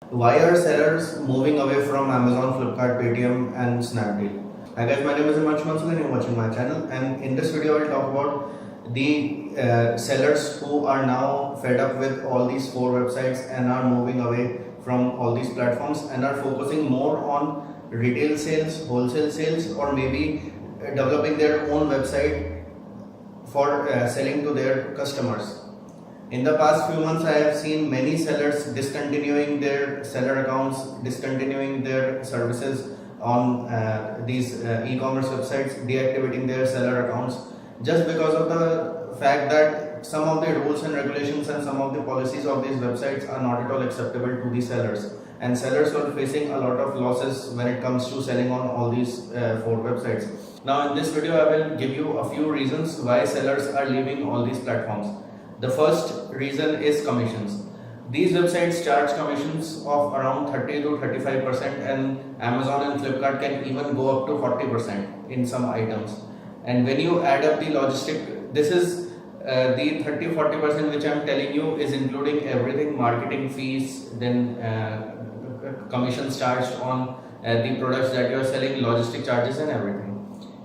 Why are sellers moving away from Amazon, Flipkart, Paytm, and Snapdeal? Hi guys, my name is Himanshu Mansur and you're watching my channel. And in this video, I will talk about the sellers who are now fed up with all these four websites and are moving away from all these platforms and are focusing more on retail sales, wholesale sales, or maybe developing their own website for selling to their customers. In the past few months, I have seen many sellers discontinuing their seller accounts, discontinuing their services on these e-commerce websites, deactivating their seller accounts just because of the fact that some of the rules and regulations and some of the policies of these websites are not at all acceptable to the sellers. And sellers were facing a lot of losses when it comes to selling on all these four websites. Now, in this video, I will give you a few reasons why sellers are leaving all these platforms. The first reason is commissions. These websites charge commissions of around 30 to 35%, and Amazon and Flipkart can even go up to 40% in some items. And when you add up the logistic, this is the 30-40% which I am telling you is including everything: marketing fees, then commissions charged on the products that you are selling, logistic charges, and everything.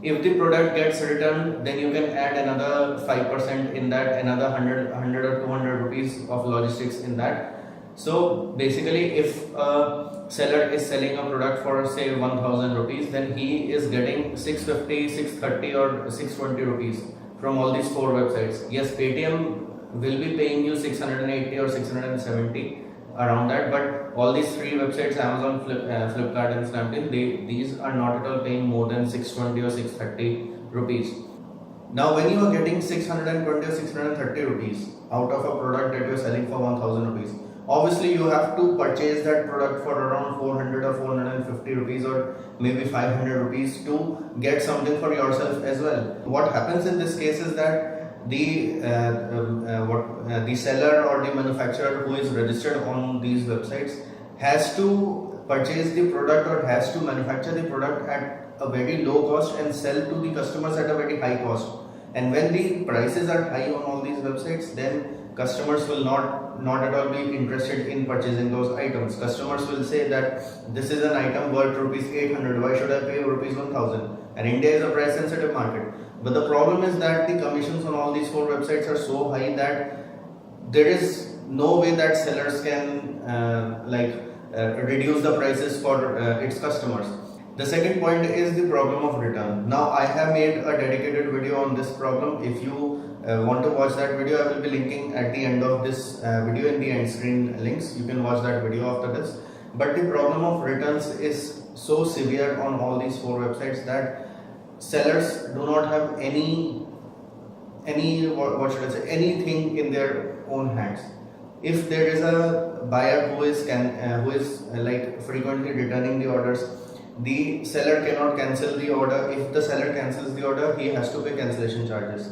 If the product gets returned, then you can add another 5% in that, another 100 or 200 rupees of logistics in that. So basically, if a seller is selling a product for say 1000 rupees, then he is getting 650, 630 or 620 rupees from all these four websites. Yes, Paytm will be paying you 680 or 670 around that, but all these three websites, Amazon, Flipkart and Snapdeal, these are not at all paying more than 620 or 630 rupees. Now when you are getting 620 or 630 rupees out of a product that you are selling for 1000 rupees, obviously you have to purchase that product for around 400 or 450 rupees or maybe 500 rupees to get something for yourself as well. What happens in this case is that the seller or the manufacturer who is registered on these websites has to purchase the product or has to manufacture the product at a very low cost and sell to the customers at a very high cost. And when the prices are high on all these websites, then customers will not at all be interested in purchasing those items. Customers will say that this is an item worth rupees 800, why should I pay rupees 1000? And India is a price sensitive market. But the problem is that the commissions on all these four websites are so high that there is no way that sellers can reduce the prices for its customers. The second point is the problem of return. Now I have made a dedicated video on this problem. If you want to watch that video, I will be linking at the end of this video in the end screen links. You can watch that video after this. But the problem of returns is so severe on all these four websites that sellers do not have any what should I say, anything in their own hands. If there is a buyer who is frequently returning the orders, the seller cannot cancel the order. If the seller cancels the order, he has to pay cancellation charges.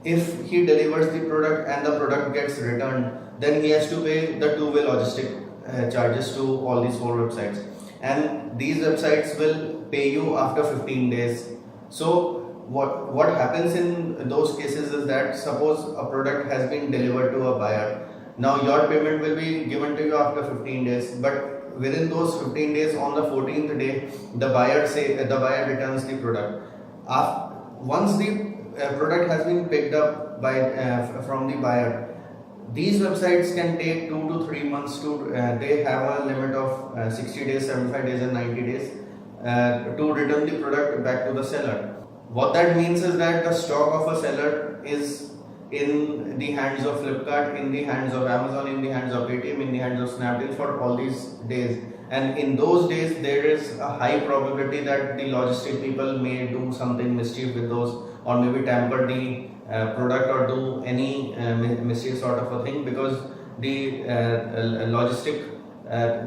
If he delivers the product and the product gets returned, then he has to pay the two-way logistic charges to all these four websites, and these websites will pay you after 15 days. So what happens in those cases is that suppose a product has been delivered to a buyer. Now your payment will be given to you after 15 days, but within those 15 days, on the 14th day, the buyer returns the product. Once the product has been picked up from the buyer, these websites can take 2 to 3 months to they have a limit of 60 days, 75 days and 90 days to return the product back to the seller. What that means is that the stock of a seller is in the hands of Flipkart, in the hands of Amazon, in the hands of Paytm, in the hands of Snapdeal for all these days. And in those days, there is a high probability that the logistic people may do something mischief with those, or maybe tamper the product or do any mischief sort of a thing, because the logistic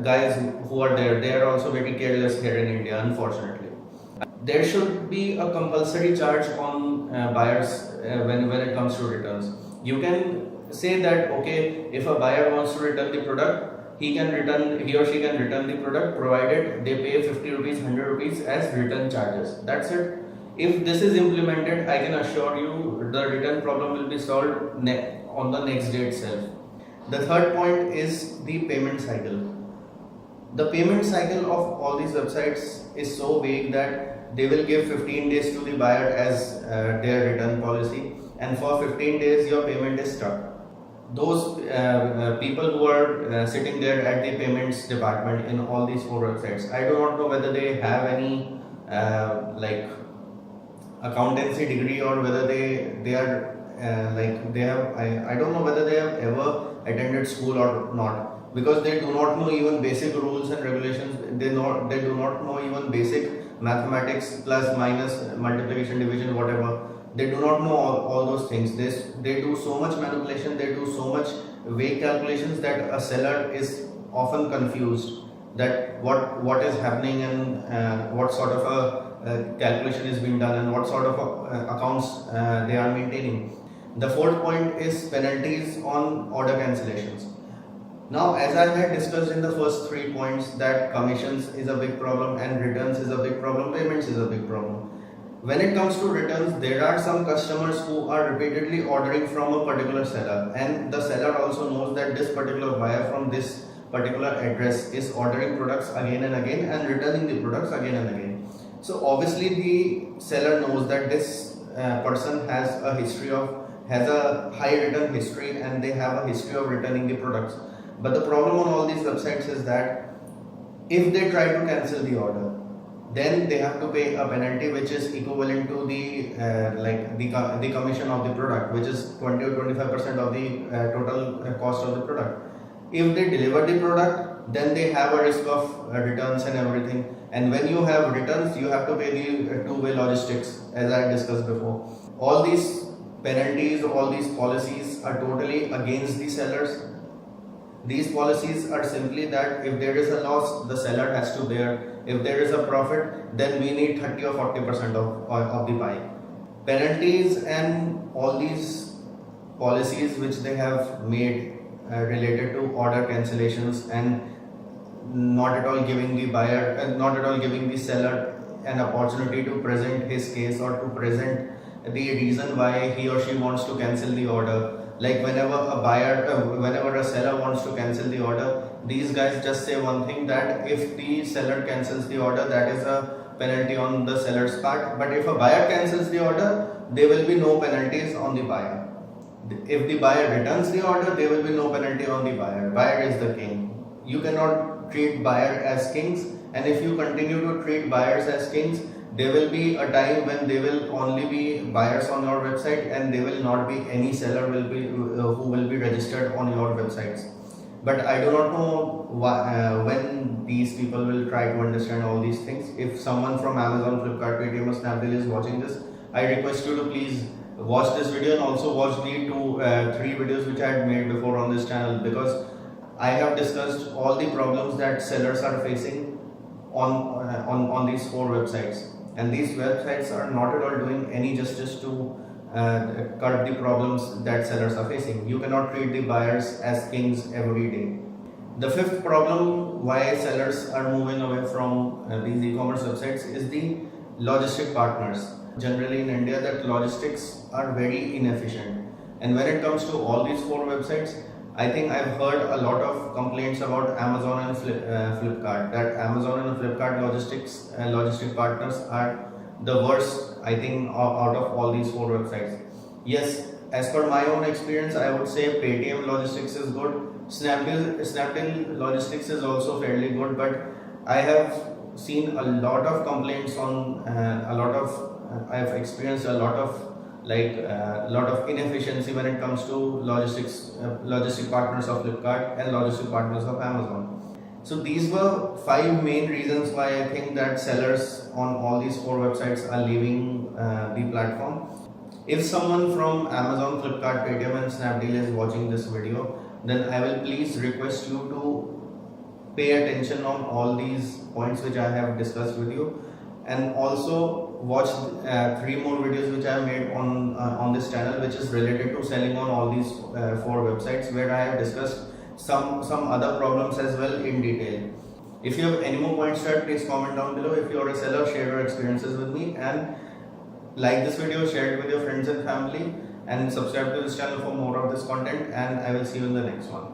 guys who are there, they are also very careless here in India, unfortunately. There should be a compulsory charge on buyers when it comes to returns. You can say that okay, if a buyer wants to return the product, he or she can return the product provided they pay 50 rupees, 100 rupees as return charges. That's it. If this is implemented, I can assure you the return problem will be solved on the next day itself. The third point is the payment cycle. The payment cycle of all these websites is so vague that they will give 15 days to the buyer as their return policy, and for 15 days your payment is stuck. Those people who are sitting there at the payments department in all these 4 websites, I do not know whether they have any like accountancy degree, or whether they are like they have I don't know whether they have ever attended school or not, because they do not know even basic rules and regulations. They do not know even basic mathematics, plus minus, multiplication, division, whatever. They do not know all those things. They do so much manipulation, they do so much vague calculations that a seller is often confused that what is happening, and what sort of a calculation is being done, and what sort of accounts they are maintaining. The fourth point is penalties on order cancellations. Now, as I had discussed in the first 3 points, that commissions is a big problem, and returns is a big problem, payments is a big problem. When it comes to returns, there are some customers who are repeatedly ordering from a particular seller, and the seller also knows that this particular buyer from this particular address is ordering products again and again and returning the products again and again. So obviously the seller knows that this person has a high return history, and they have a history of returning the products. But the problem on all these websites is that if they try to cancel the order, then they have to pay a penalty which is equivalent to the commission of the product, which is 20 or 25% of the total cost of the product. If they deliver the product, then they have a risk of returns and everything. And when you have returns, you have to pay the two-way logistics, as I discussed before. All these penalties, all these policies are totally against the sellers. These policies are simply that if there is a loss, the seller has to bear. If there is a profit, then we need 30 or 40% of the pie. Penalties and all these policies which they have made related to order cancellations, and not at all giving the buyer, not at all giving the seller an opportunity to present his case or to present the reason why he or she wants to cancel the order. Like whenever a seller wants to cancel the order, these guys just say one thing, that if the seller cancels the order, that is a penalty on the seller's part. But if a buyer cancels the order, there will be no penalties on the buyer. If the buyer returns the order, there will be no penalty on the buyer. Buyer is the king. You cannot treat buyer as kings, and if you continue to treat buyers as kings, there will be a time when there will only be buyers on your website, and there will not be any seller who will be registered on your websites. But I do not know when these people will try to understand all these things. If someone from Amazon, Flipkart, Paytm or Snapdeal is watching this, I request you to please watch this video and also watch the 3 videos which I had made before on this channel, because I have discussed all the problems that sellers are facing on these 4 websites, and these websites are not at all doing any justice to cut the problems that sellers are facing. You cannot treat the buyers as kings every day. The 5th problem why sellers are moving away from these e-commerce websites is the logistic partners. Generally in India, that logistics are very inefficient, and when it comes to all these 4 websites, I think I've heard a lot of complaints about Amazon and Flipkart, that Amazon and Flipkart logistic partners are the worst, I think, out of all these 4 websites. Yes, as per my own experience, I would say Paytm logistics is good, Snapdeal logistics is also fairly good, but I have seen a lot of complaints on I've experienced a lot of inefficiency when it comes to logistic partners of Flipkart and logistic partners of Amazon. So these were 5 main reasons why I think that sellers on all these 4 websites are leaving the platform. If someone from Amazon, Flipkart, Paytm and Snapdeal is watching this video, then I will please request you to pay attention on all these points which I have discussed with you, and also watch 3 more videos which I have made on this channel, which is related to selling on all these 4 websites, where I have discussed some other problems as well in detail. If you have any more points to add, please comment down below. If you are a seller, share your experiences with me, and like this video, share it with your friends and family, and subscribe to this channel for more of this content, and I will see you in the next one.